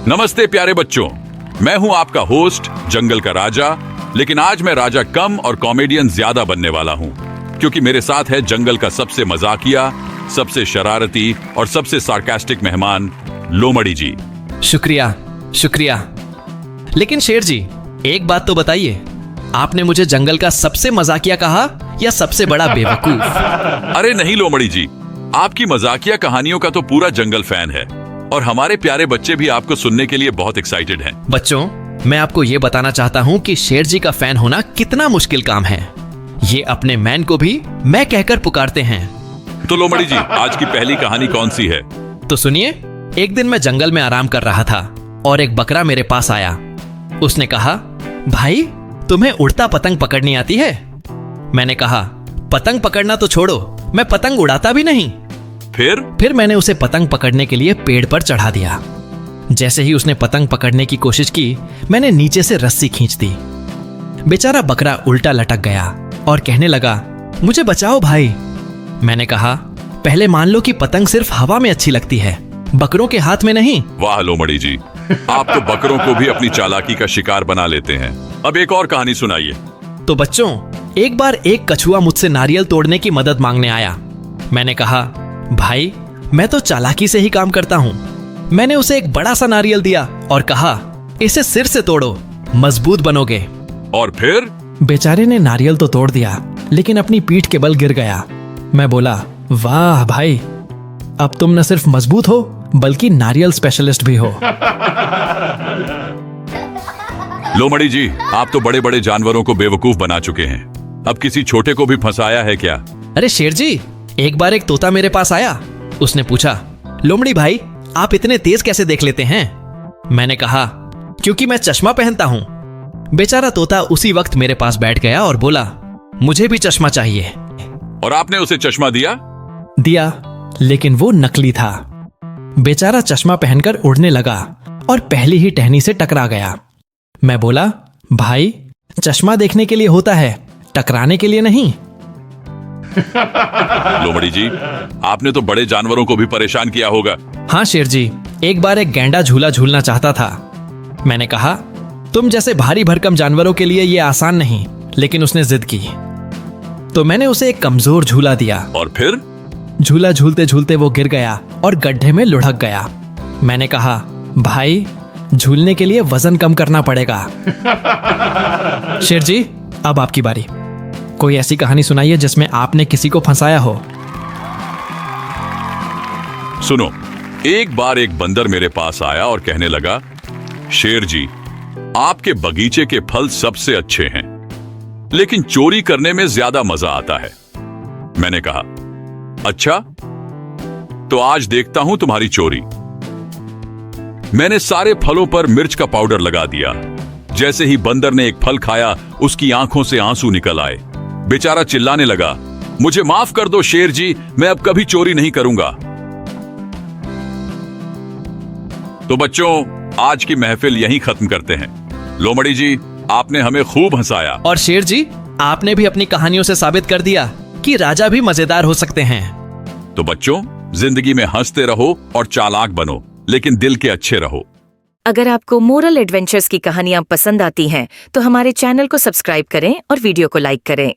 नमस्ते प्यारे बच्चों, मैं हूं आपका होस्ट जंगल का राजा। लेकिन आज मैं राजा कम और कॉमेडियन ज्यादा बनने वाला हूं, क्योंकि मेरे साथ है जंगल का सबसे मजाकिया, सबसे शरारती और सबसे सार्कास्टिक मेहमान लोमड़ी जी। शुक्रिया शुक्रिया। लेकिन शेर जी, एक बात तो बताइए, आपने मुझे जंगल का सबसे मजाकिया कहा या सबसे बड़ा बेवकूफ? अरे नहीं लोमड़ी जी, आपकी मजाकिया कहानियों का तो पूरा जंगल फैन है और हमारे प्यारे बच्चे भी आपको सुनने के लिए बहुत एक्साइटेड हैं। बच्चों, मैं आपको ये बताना चाहता हूँ कि शेर जी का फैन होना कितना मुश्किल काम है। ये अपने मैन को भी मैं कहकर पुकारते हैं। तो लोमड़ी जी, आज की पहली कहानी कौन सी है? तो सुनिए। एक दिन मैं जंगल में आराम कर रहा था और एक बकरा मेरे पास आया। उसने कहा, भाई तुम्हें उड़ता पतंग पकड़नी आती है? मैंने कहा, पतंग पकड़ना तो छोड़ो, मैं पतंग उड़ाता भी नहीं। फिर मैंने उसे पतंग पकड़ने के लिए पेड़ पर चढ़ा दिया। जैसे ही उसने पतंग पकड़ने की कोशिश की, मैंने नीचे से रस्सी खींच दी। बेचारा बकरा उल्टा लटक गया और कहने लगा, मुझे बचाओ भाई। मैंने कहा, पहले मान लो कि पतंग सिर्फ हवा में अच्छी लगती है, बकरों के हाथ में नहीं। वाह लोमड़ी जी, आप तो बकरों को भी अपनी चालाकी का शिकार बना लेते हैं। अब एक और कहानी सुनाइए। तो बच्चों, एक बार एक कछुआ मुझसे नारियल तोड़ने की मदद मांगने आया। मैंने कहा, भाई मैं तो चालाकी से ही काम करता हूँ। मैंने उसे एक बड़ा सा नारियल दिया और कहा, इसे सिर से तोड़ो, मजबूत बनोगे। और फिर? बेचारे ने नारियल तो तोड़ दिया, लेकिन अपनी पीठ के बल गिर गया। मैं बोला, वाह भाई, अब तुम न सिर्फ मजबूत हो बल्कि नारियल स्पेशलिस्ट भी हो। लोमड़ी जी, आप तो बड़े बड़े जानवरों को बेवकूफ बना चुके हैं, अब किसी छोटे को भी फंसाया है क्या? अरे शेर जी, एक बार एक तोता मेरे पास आया। उसने पूछा, लोमड़ी भाई आप इतने तेज कैसे देख लेते हैं? मैंने कहा, क्योंकि मैं चश्मा पहनता हूं। बेचारा तोता उसी वक्त मेरे पास बैठ गया और बोला, मुझे भी चश्मा चाहिए। और आपने उसे चश्मा दिया? दिया, लेकिन वो नकली था। बेचारा चश्मा पहनकर उड़ने लगा और पहली ही टहनी से टकरा गया। मैं बोला, भाई चश्मा देखने के लिए होता है, टकराने के लिए नहीं। लोमड़ी जी, आपने तो बड़े जानवरों को भी परेशान किया होगा। हाँ शेर जी, एक बार एक गैंडा झूला झूलना चाहता था। मैंने कहा, तुम जैसे भारी भरकम जानवरों के लिए यह आसान नहीं, लेकिन उसने जिद की तो मैंने उसे एक कमजोर झूला दिया। और फिर? झूला झूलते झूलते वो गिर गया और गड्ढे में लुढ़क गया। मैंने कहा, भाई झूलने के लिए वजन कम करना पड़ेगा। शेर जी, अब आपकी बारी। कोई ऐसी कहानी सुनाइए जिसमें आपने किसी को फंसाया हो। सुनो, एक बार एक बंदर मेरे पास आया और कहने लगा, शेर जी, आपके बगीचे के फल सबसे अच्छे हैं, लेकिन चोरी करने में ज्यादा मजा आता है। मैंने कहा, अच्छा, तो आज देखता हूं तुम्हारी चोरी। मैंने सारे फलों पर मिर्च का पाउडर लगा दिया। जैसे ही बंदर ने एक फल खाया, उसकी आंखों से आंसू निकल आए। बेचारा चिल्लाने लगा, मुझे माफ कर दो शेर जी, मैं अब कभी चोरी नहीं करूंगा। तो बच्चों, आज की महफिल यहीं खत्म करते हैं। लोमड़ी जी, आपने हमें खूब हंसाया। और शेर जी, आपने भी अपनी कहानियों से साबित कर दिया कि राजा भी मजेदार हो सकते हैं। तो बच्चों, जिंदगी में हंसते रहो और चालाक बनो, लेकिन दिल के अच्छे रहो। अगर आपको मोरल एडवेंचर्स की कहानियां पसंद आती हैं, तो हमारे चैनल को सब्सक्राइब करें और वीडियो को लाइक करें।